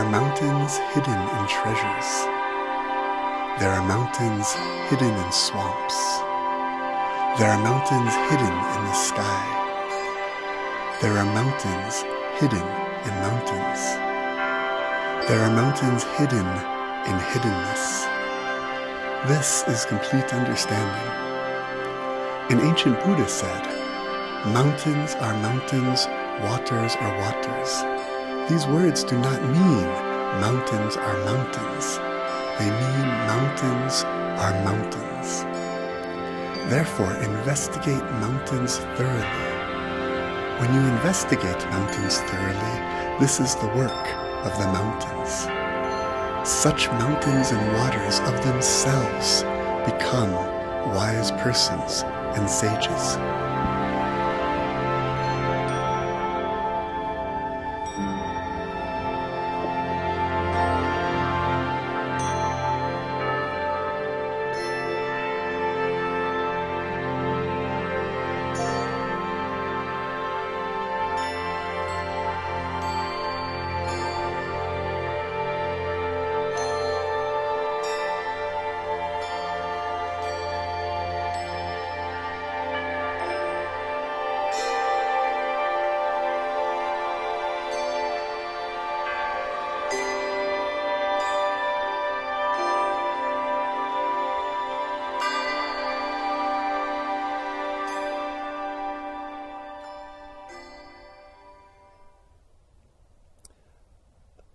are mountains hidden in treasures. There are mountains hidden in swamps. There are mountains hidden in the sky. There are mountains hidden in mountains. There are mountains hidden in hiddenness. This is complete understanding. An ancient Buddha said, "Mountains are mountains, waters are waters." These words do not mean mountains are mountains. They mean mountains are mountains. Therefore, investigate mountains thoroughly. When you investigate mountains thoroughly, this is the work of the mountains. Such mountains and waters of themselves become wise persons and sages.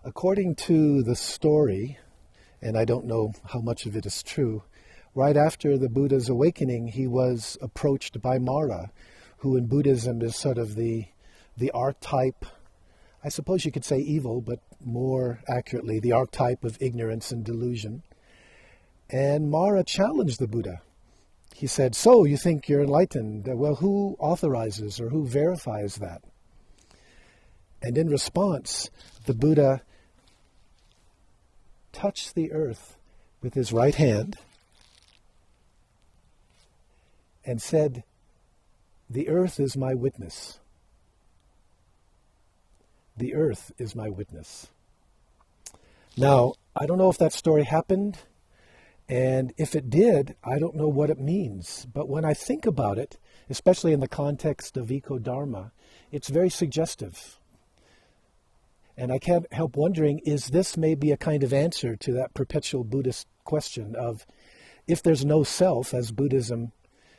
According to the story, and I don't know how much of it is true, right after the Buddha's awakening, he was approached by Mara, who in Buddhism is sort of the archetype, I suppose you could say evil, but more accurately, the archetype of ignorance and delusion. And Mara challenged the Buddha. He said, "So, you think you're enlightened? Well, who authorizes or who verifies that?" And in response, the Buddha touched the earth with his right hand and said, "The earth is my witness. The earth is my witness." Now, I don't know if that story happened, and if it did, I don't know what it means. But when I think about it, especially in the context of Ecodharma, it's very suggestive. And I can't help wondering, is this maybe a kind of answer to that perpetual Buddhist question of, if there's no self, as Buddhism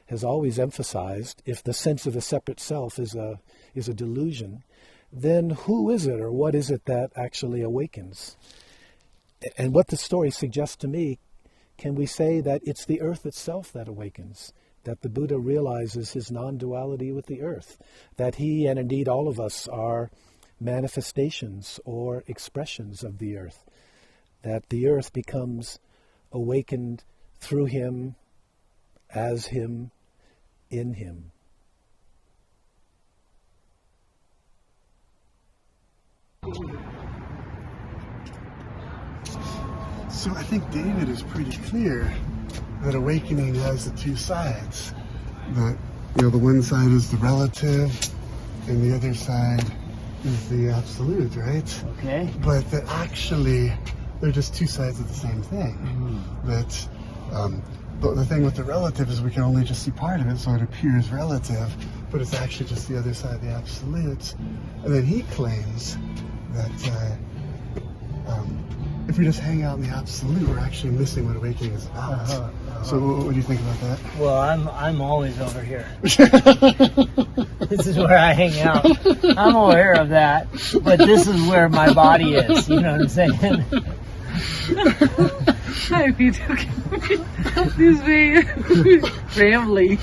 has always emphasized, if the sense of a separate self is a delusion, then who is it or what is it that actually awakens? And what the story suggests to me, can we say that it's the earth itself that awakens? That the Buddha realizes his non-duality with the earth, that he and indeed all of us are manifestations or expressions of the earth, that the earth becomes awakened through him, as him, in him. So I think David is pretty clear that awakening has the two sides. That, the one side is the relative and the other side is the absolute, right? Okay. But that actually they're just two sides of the same thing. Mm-hmm. That but the thing with the relative is we can only just see part of it, so it appears relative, but it's actually just the other side of the absolute. And then he claims that if we just hang out in the absolute, we're actually missing what awakening is about. So what do you think about that? Well, I'm always over here. This is where I hang out. I'm aware of that, but this is where my body is. You know what I'm saying? Hi, Peter. This way, rambling.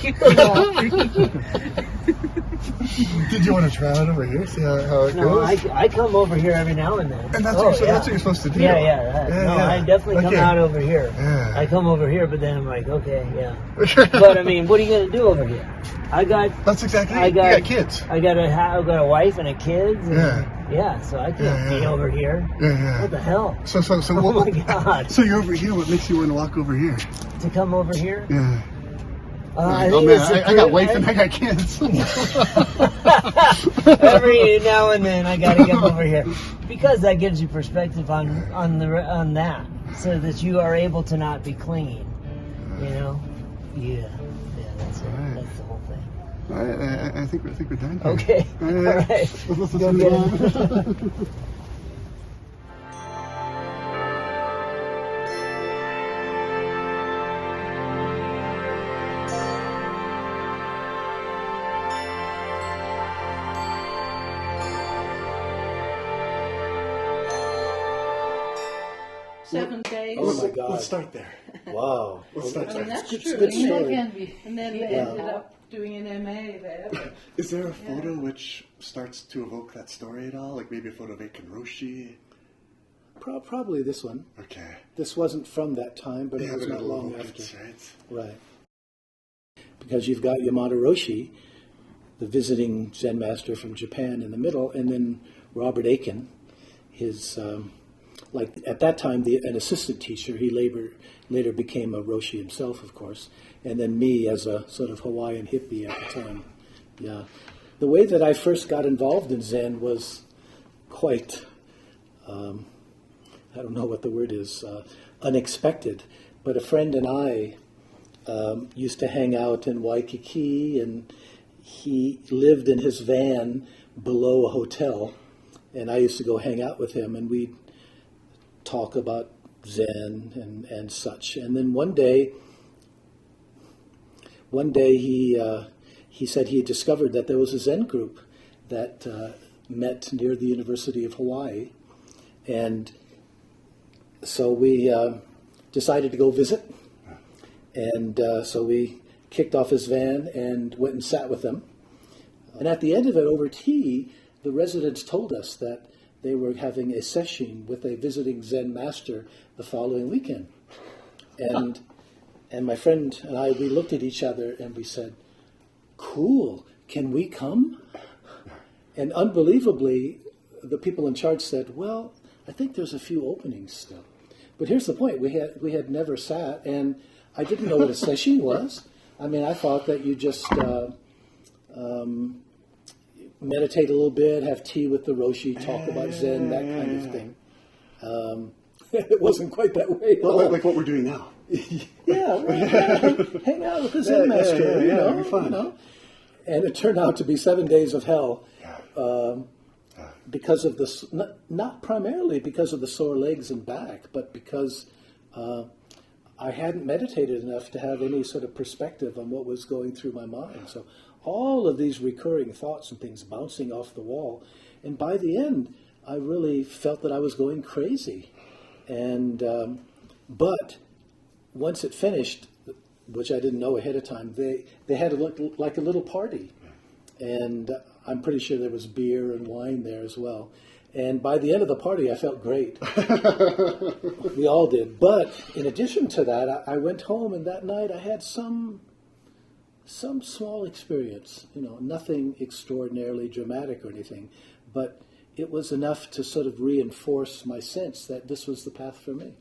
Did you want to try it over here? See how it No, goes? I come over here every now and then. And that's Oh, what you're supposed to do. Yeah. I definitely come out over here. Yeah. I come over here, but then I'm like, okay, yeah. But I mean, what are you gonna do over here? That's exactly it. You got kids. I got a wife and a kid. And, Yeah. So I can't be over here. Yeah. What the hell? So Oh my God. So you're over here. What makes you want to walk over here? To come over here? Yeah. I Oh think man, it's I got wife and I got kids. every now and then I got to come over here because that gives you perspective on that, so that you are able to not be clinging. You know, yeah, that's it. Right. That's the whole thing. I think we're done here. Okay, all right. Let's Go move get on. it. Seven days. Oh my God. Let's start there. Wow. Let's start I mean, there. that's It's true. a good And story. then- And then they ended up doing an MA there. Is there a photo which starts to evoke that story at all? Like maybe a photo of Aiken Roshi? Probably this one. Okay. This wasn't from that time, but it was but not it'll long evoke after. it, right? Right. Because you've got Yamada Roshi, the visiting Zen master from Japan, in the middle, and then Robert Aiken, his, like at that time, an assistant teacher. He later became a Roshi himself, of course, and then me as a sort of Hawaiian hippie at the time. Yeah. The way that I first got involved in Zen was quite, I don't know what the word is, unexpected. But a friend and I used to hang out in Waikiki, and he lived in his van below a hotel, and I used to go hang out with him, and we'd talk about Zen and such. And then one day he said he had discovered that there was a Zen group that met near the University of Hawaii, and so we decided to go visit. And so we kicked off his van and went and sat with them. And at the end of it, over tea, the residents told us that they were having a session with a visiting Zen master the following weekend. And my friend and I, we looked at each other and we said, "Cool, can we come?" And unbelievably, the people in charge said, "Well, I think there's a few openings still." But here's the point: we had never sat, and I didn't know what a session was. I mean, I thought that you just meditate a little bit, have tea with the Roshi, talk about Zen, that kind of thing. It wasn't quite that way at all. Like what we're doing now. Hang out with the Zen master, it'd be fun. you know. And it turned out to be 7 days of hell. Because of this, not primarily because of the sore legs and back, but because I hadn't meditated enough to have any sort of perspective on what was going through my mind. So all of these recurring thoughts and things bouncing off the wall. And by the end, I really felt that I was going crazy. And but once it finished, which I didn't know ahead of time, they had like a little party. And I'm pretty sure there was beer and wine there as well. And by the end of the party, I felt great. We all did. But in addition to that, I went home, and that night I had some small experience. You know, nothing extraordinarily dramatic or anything, but it was enough to sort of reinforce my sense that this was the path for me.